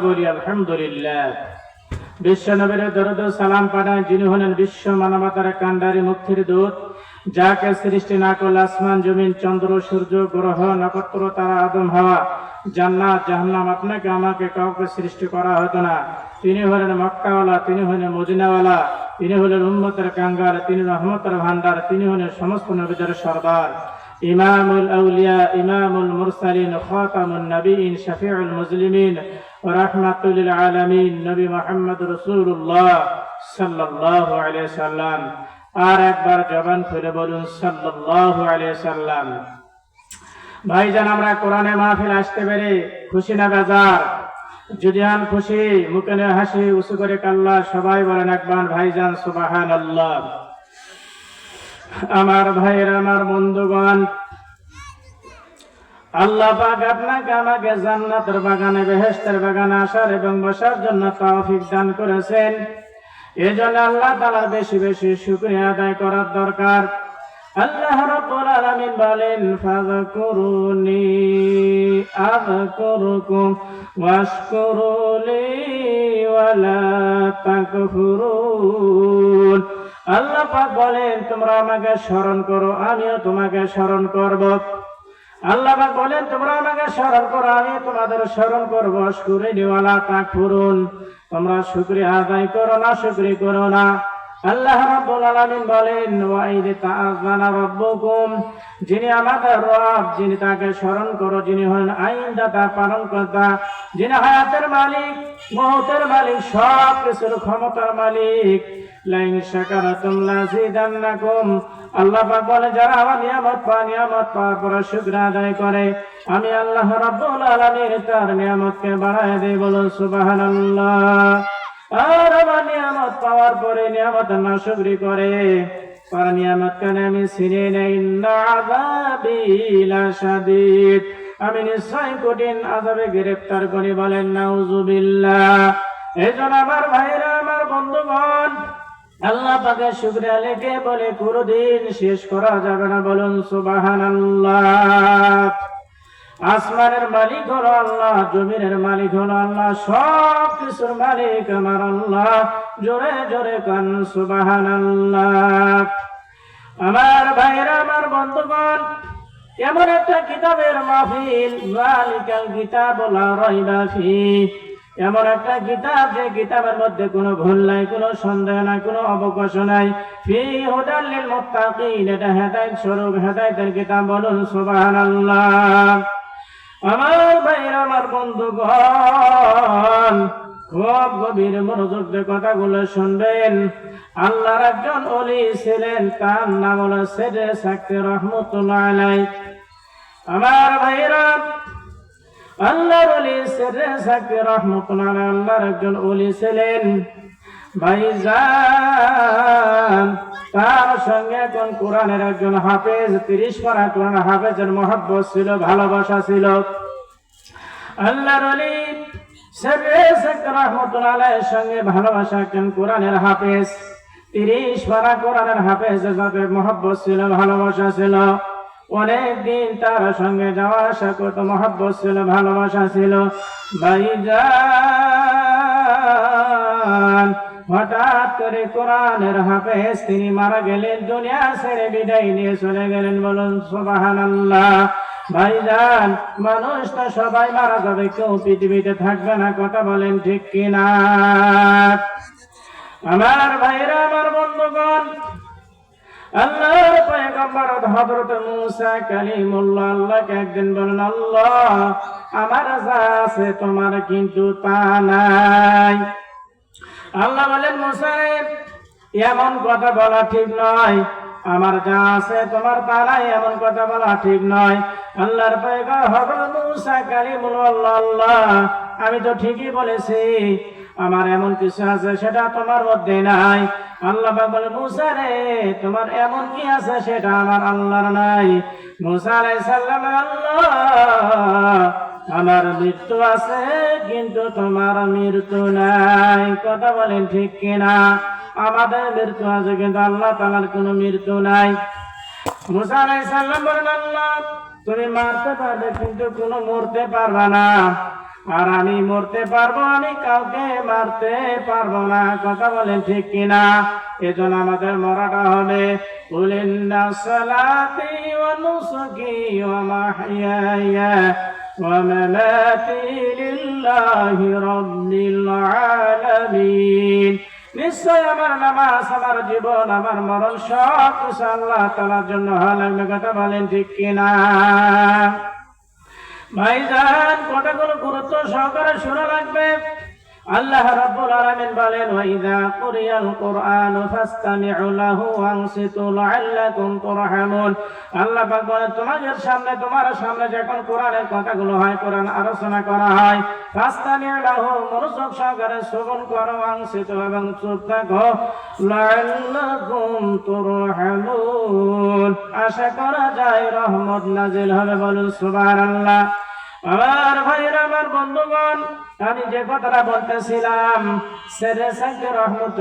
বলি আলহামদুলিল্লাহ। বিশ্ব নবীর দরুদ ও সালাম পাঠায় যিনি হলেন বিশ্ব মানবতার কান্ডারি মুক্তির দূত, যাকে সৃষ্টি না করলে আসমান জমিন চন্দ্র সূর্য গ্রহ নক্ষত্র তারা আদম হাওয়া জান্নাত জাহান্নাম আপনাকে আমাকে কাউকে সৃষ্টি করা হতো না। তিনি হলেন মক্কাওয়ালা, তিনি হলেন মদিনাওয়ালা, তিনি হলেন উম্মতের কাঙ্গাল, তিনি রহমতের ভান্ডার, তিনি হলেন সমস্ত নবীদের সরদার, ইমামুল আউলিয়া ইমামুল মুরসালিন খাতামুন নবীন শফিউল মুজলিমিন ওয়া রাহমাতুল লিল আলামিন নবী মুহাম্মদ রাসূলুল্লাহ সাল্লাল্লাহু আলাইহি সাল্লাম। আর একবার জবান খুলে বলুন সাল্লাল্লাহু আলাইহি সাল্লাম। ভাইজান, আমরা কোরআনে মাহফিল আসতে পেরে খুশি না বেজার? যদি আন খুশি, মুখে হাসি উঁচু করে কাল্লা সবাই বলেন একবার ভাইজান সুবহানাল্লাহ। আমার ভাইয়েরা, আমার বন্ধুগণ, আল্লাহ পাক আপনাকে আমাকে জান্নাতের বাগানে বেহেশতের বাগানে আসার এবং বসার জন্য তৌফিক দান করেছেন। এজন্য আল্লাহ তাআলা বেশি বেশি শুকরিয়া আদায় করার দরকার। আল্লাহ রাব্বুল আলামিন বলেন, ফাযকুরুনি আযকুরুকুম ওয়াশকুরুলি ওয়ালা তাকফুরুন। আল্লাহ পাক বলেন, তোমরা আমাকে স্মরণ করো, আমিও তোমাকে স্মরণ করব। আল্লাহ পাক বলেন, তোমরা আমাকে স্মরণ করো, আমি তোমাদের স্মরণ করব। শুকরিনি ওয়ালা তাকফুরুন, তোমরা শুকরিয়া আদায় করো না, শুকরি করো না। আল্লাহ রাব্বুল আলামিন বলেন, ওয়া ইয তাআযানা রাব্বুকুম, যিনি আমাদের রব, যিনি তাকে স্মরণ করো, যিনি হলেন আইনদাতা পালনকর্তা, যিনি হায়াতের মালিক, মওতের মালিক, সব কিছুর ক্ষমতার মালিক। লাইন শাকারাতুম লাযিদান্নাকুম, আল্লাহ পাক বলে, যারা আমার নিয়ামত পাওয়ার পর শুকরিয়া আদায় করে, আমি আল্লাহ রাব্বুল আলামিন তার নিয়ামতকে বাড়ায় দেই। বলুন সুবহানাল্লাহ। আর আমার নিয়ামত পাওয়ার পরে নিয়ামত নাশুকরি করে, তার নিয়ামত কেন আমি ছিনিয়ে নেই। ইন্না আযাবি লাশাদীদ, আমি নিশ্চয় কঠিন আযাবে গ্রেফতার করি। বলেন নাউযুবিল্লাহ। এজন্য আমার ভাইরা, আমার বন্ধুগণ, আল্লাহ পাকের শুকরিয়া লেখে বলে কোনদিন শেষ করা যাবে না। বলুন সুবহানাল্লাহ। আসমানের মালিক হলো আল্লাহ, জমিনের মালিক হলো আল্লাহ, সব কিছুর মালিক আমার আল্লাহ। জোরে জোরে কান সুবহানাল্লাহ। আমার ভাইরা, আমার বন্ধুগণ, এমন একটা কিতাবের মাহফিল, যালিকাল কিতাবু লা রাইবা ফিহি, এমন একটা কিতাব যে কিতাবের মধ্যে কোনো ভুল নাই, কোনো সন্দেহ নাই, কোনো অবকাশ নাই। ফিহি হুদাল লিল মুত্তাকিন, এটা হেদায়েত স্বরূপ, হেদায়েতের কিতাব। বলুন সুবহানাল্লাহ। আমার ভাইরা, আমার বন্ধুগণ, খুব গভীর মনোযোগ দিয়ে কথাগুলো শুনবেন। আল্লাহর একজন ওলি ছিলেন, তার নাম হলো সেদে সাকতে রহমতুল্লাহ আলাইহি। আমার ভাইরা, আল্লাহর ওলি সেদে সাকতে রহমতুল্লাহ আলাইহি আল্লাহর একজন ওলি ছিলেন। ভাইজান, তার সঙ্গে এখন কোরআনের একজন হাফেজ, 30 পারা কোরআন হাফেজের মহব্বত ছিল, ভালোবাসা ছিল। আল্লাহর ওলি সেদে সাকতে রহমতুল্লাহ আলাইহির সঙ্গে ভালোবাসা একজন কোরআনের হাফেজ, 30 পারা কোরআনের হাফেজের সাথে মহব্বত ছিল, ভালোবাসা ছিল। অনেকদিন তার সঙ্গে যাওয়া আসা করত, মহব্বত ছিল, ভালোবাসা ছিল। ভাইজান, হঠাৎ করে কোরআনের হাফেজ তিনি মারা গেলেন, দুনিয়া ছেড়ে বিদায় নিয়ে চলে গেলেন। বলুন সুবহানাল্লাহ। ভাইজান, মানুষ তো সবাই মারা যাবে, কেউ পৃথিবীতে থাকবে না, কথা বলেন ঠিক কিনা? আমার ভাইরা, আমার বন্ধুগণ, আল্লাহর পয়গম্বর হযরত মূসা কালিমুল্লাহ আল্লাহকে একদিন বলেন, আল্লাহ, আমার যা আছে তোমার কিন্তু তা নাই। আল্লাহ বলেন, মূসা, এমন কথা বলা ঠিক নয়, আমার যা আছে তোমার তা নাই, এমন কথা বলা ঠিক নয়। আল্লাহর পয়গম্বর হযরত মূসা কালিমুল্লাহ, আল্লাহ, আমি তো ঠিকই বলেছি, আমার এমন কিছু আছে সেটা তোমার মধ্যে নাই। আল্লাহ পাক বলে, মূসা রে, তোমার এমন কি আছে সেটা আমার আল্লাহর নাই। মূসা আলাইহিস সালাম, আল্লাহ, আমার মৃত্যু আছে কিন্তু তোমার মৃত্যু নাই, কথা বলেন ঠিক কিনা? আমাদের মৃত্যু আছে কিন্তু আল্লাহ তাআলার কোনো মৃত্যু নাই। মূসা আলাইহিস সালাম বলেন, আল্লাহ, তুমি মারতে পারবে কিন্তু কোনো মরতে পারবে না। আর আমি মরতে পারবো, আমি কাউকে মারতে পারবো না। কথা বলেন ঠিক কিনা? এজন্য আমাদের মরাটা হবে কুল ইন্না সালাতি ওয়া নুসুকি ওয়া মাহইয়ায়া ওয়া মামাতি লিল্লাহি রাব্বিল আলামিন। নিশ্চয় আমার নামাজ, আমার জীবন, আমার মরণ সব কিছু আল্লাহ তাআলার জন্য লাগবে। কথা বলেন ঠিক কিনা? ভাইজান, কথাগুলো গুরুত্ব সহকারে শোনা লাগবে। আল্লাহ রাব্বুল আলামিন বলেন, ওয়া ইযা কুরিয়াল কুরআনু ফাসতামি'ু লাহু ওয়ানসিতু লাআল্লাকুম তুরহামুন। আল্লাহ পাক বলেন, তোমার সামনে যখন কোরআনের কথাগুলো হয়, কোরআন আলোচনা করা হয়, ফাসতামি'ু লাহু, মনোযোগ সহকারে শ্রবণ করো, ওয়ানসিতু, এবং চুপ থাকো, লাআল্লাকুম তুরহামুন, আশা করা যায় রহমত নাজিল হবে। বলুন সুবহানাল্লাহ। আমার ভাইরা, আমার বন্ধুগণ, আমি যে কথাটা বলতেছিলাম, সেরে সাইকে রহমত